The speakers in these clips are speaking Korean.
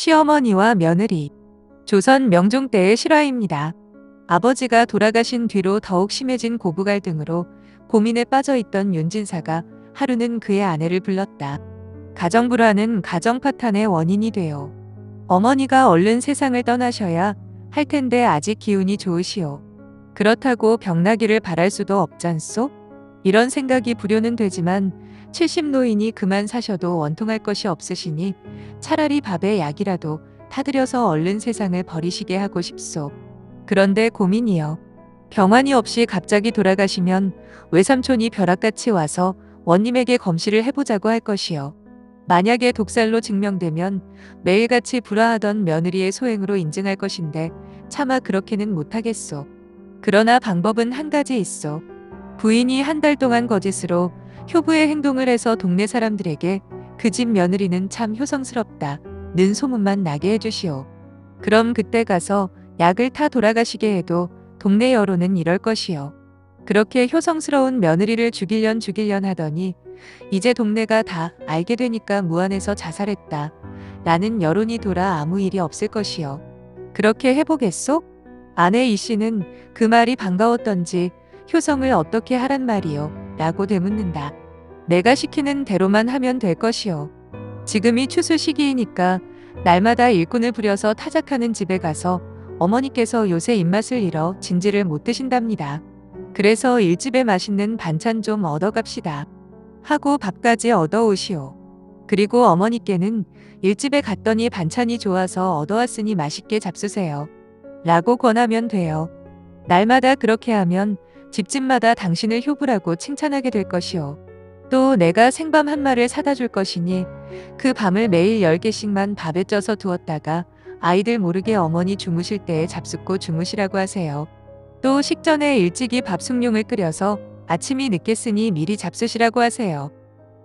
시어머니와 며느리. 조선 명종 때의 실화입니다. 아버지가 돌아가신 뒤로 더욱 심해진 고부 갈등으로 고민에 빠져 있던 윤진사가 하루는 그의 아내를 불렀다. 가정불화는 가정 파탄의 원인이 돼요. 어머니가 얼른 세상을 떠나셔야 할 텐데 아직 기운이 좋으시오. 그렇다고 병나기를 바랄 수도 없잖소? 이런 생각이 불효는 되지만 70 노인이 그만 사셔도 원통할 것이 없으시니 차라리 밥에 약이라도 타드려서 얼른 세상을 버리시게 하고 싶소. 그런데 고민이요. 병환이 없이 갑자기 돌아가시면 외삼촌이 벼락같이 와서 원님에게 검시를 해보자고 할 것이요. 만약에 독살로 증명되면 매일같이 불화하던 며느리의 소행으로 인증할 것인데 차마 그렇게는 못하겠소. 그러나 방법은 한 가지 있소. 부인이 한 달 동안 거짓으로 효부의 행동을 해서 동네 사람들에게 그 집 며느리는 참 효성스럽다 는 소문만 나게 해주시오. 그럼 그때 가서 약을 타 돌아가시게 해도 동네 여론은 이럴 것이요. 그렇게 효성스러운 며느리를 죽일련 하더니 이제 동네가 다 알게 되니까 무안해서 자살했다 라는 여론이 돌아 아무 일이 없을 것이요. 그렇게 해보겠소? 아내 이 씨는 그 말이 반가웠던지 효성을 어떻게 하란 말이요? 라고 되묻는다. 내가 시키는 대로만 하면 될 것이요. 지금이 추수 시기이니까 날마다 일꾼을 부려서 타작하는 집에 가서 어머니께서 요새 입맛을 잃어 진지를 못 드신답니다. 그래서 일집에 맛있는 반찬 좀 얻어갑시다. 하고 밥까지 얻어오시오. 그리고 어머니께는 일집에 갔더니 반찬이 좋아서 얻어왔으니 맛있게 잡수세요. 라고 권하면 돼요. 날마다 그렇게 하면 집집마다 당신을 효부라고 칭찬하게 될 것이오. 또 내가 생밤 한 마를 사다 줄 것이니 그 밤을 매일 10개씩만 밥에 쪄서 두었다가 아이들 모르게 어머니 주무실 때에 잡숫고 주무시라고 하세요. 또 식전에 일찍이 밥 숭늉을 끓여서 아침이 늦겠으니 미리 잡수시라고 하세요.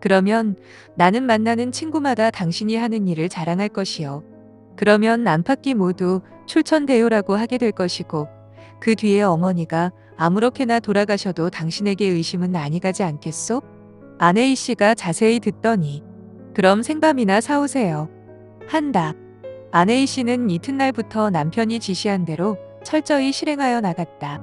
그러면 나는 만나는 친구마다 당신이 하는 일을 자랑할 것이요. 그러면 안팎이 모두 출천대요라고 하게 될 것이고 그 뒤에 어머니가 아무렇게나 돌아가셔도 당신에게 의심은 아니 가지 않겠소? 아내 이 씨가 자세히 듣더니 그럼 생밤이나 사오세요. 한다. 아내 이 씨는 이튿날부터 남편이 지시한 대로 철저히 실행하여 나갔다.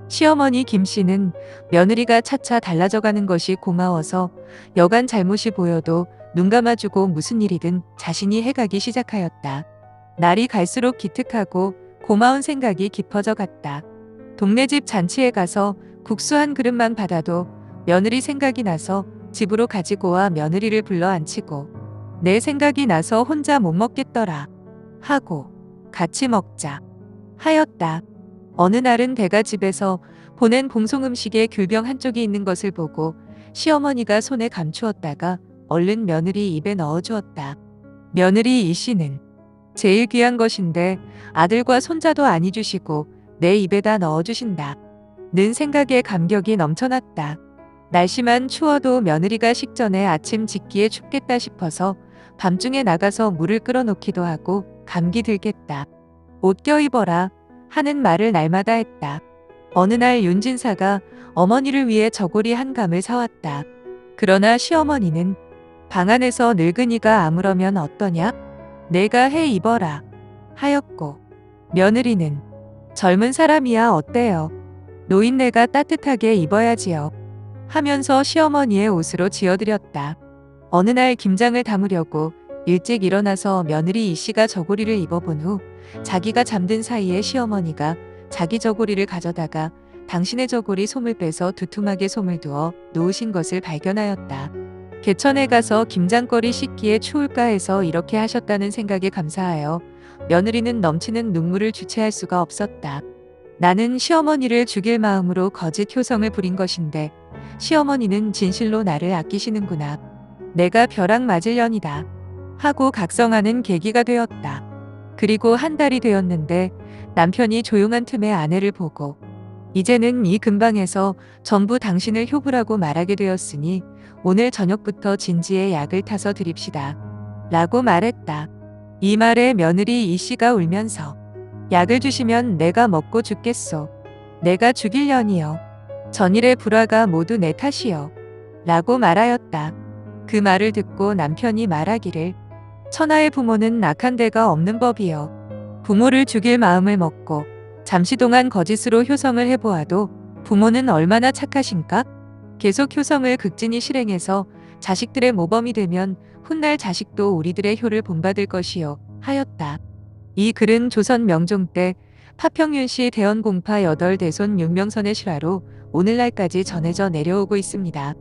시어머니 김 씨는 며느리가 차차 달라져가는 것이 고마워서 여간 잘못이 보여도 눈 감아주고 무슨 일이든 자신이 해가기 시작하였다. 날이 갈수록 기특하고 고마운 생각이 깊어져 갔다. 동네 집 잔치에 가서 국수 한 그릇만 받아도 며느리 생각이 나서 집으로 가지고 와 며느리를 불러 앉히고 내 생각이 나서 혼자 못 먹겠더라 하고 같이 먹자 하였다. 어느 날은 대가 집에서 보낸 봉송 음식에 귤병 한쪽이 있는 것을 보고 시어머니가 손에 감추었다가 얼른 며느리 입에 넣어주었다. 며느리 이 씨는 제일 귀한 것인데 아들과 손자도 아니 주시고 내 입에다 넣어주신다 는 생각에 감격이 넘쳐났다. 날씨만 추워도 며느리가 식전에 아침 짓기에 춥겠다 싶어서 밤중에 나가서 물을 끓여놓기도 하고 감기 들겠다. 옷 껴입어라 하는 말을 날마다 했다. 어느 날 윤진사가 어머니를 위해 저고리 한 감을 사왔다. 그러나 시어머니는 방 안에서 늙은이가 아무러면 어떠냐? 내가 해 입어라 하였고 며느리는 젊은 사람이야 어때요? 노인네가 따뜻하게 입어야지요. 하면서 시어머니의 옷으로 지어드렸다. 어느 날 김장을 담으려고 일찍 일어나서 며느리 이 씨가 저고리를 입어본 후 자기가 잠든 사이에 시어머니가 자기 저고리를 가져다가 당신의 저고리 솜을 빼서 두툼하게 솜을 두어 놓으신 것을 발견하였다. 개천에 가서 김장거리 씻기에 추울까 해서 이렇게 하셨다는 생각에 감사하여 며느리는 넘치는 눈물을 주체할 수가 없었다. 나는 시어머니를 죽일 마음으로 거짓 효성을 부린 것인데 시어머니는 진실로 나를 아끼시는구나. 내가 벼락 맞으려니다. 하고 각성하는 계기가 되었다. 그리고 한 달이 되었는데 남편이 조용한 틈에 아내를 보고 이제는 이 근방에서 전부 당신을 효부라고 말하게 되었으니 오늘 저녁부터 진지에 약을 타서 드립시다. 라고 말했다. 이 말에 며느리 이 씨가 울면서 약을 주시면 내가 먹고 죽겠소. 내가 죽일려니요. 전일의 불화가 모두 내 탓이요. 라고 말하였다. 그 말을 듣고 남편이 말하기를 천하의 부모는 악한 데가 없는 법이요. 부모를 죽일 마음을 먹고 잠시 동안 거짓으로 효성을 해보아도 부모는 얼마나 착하신가? 계속 효성을 극진히 실행해서 자식들의 모범이 되면 훗날 자식도 우리들의 효를 본받을 것이요. 하였다. 이 글은 조선 명종 때 파평윤씨 대원공파 8대손 윤명선의 실화로 오늘날까지 전해져 내려오고 있습니다.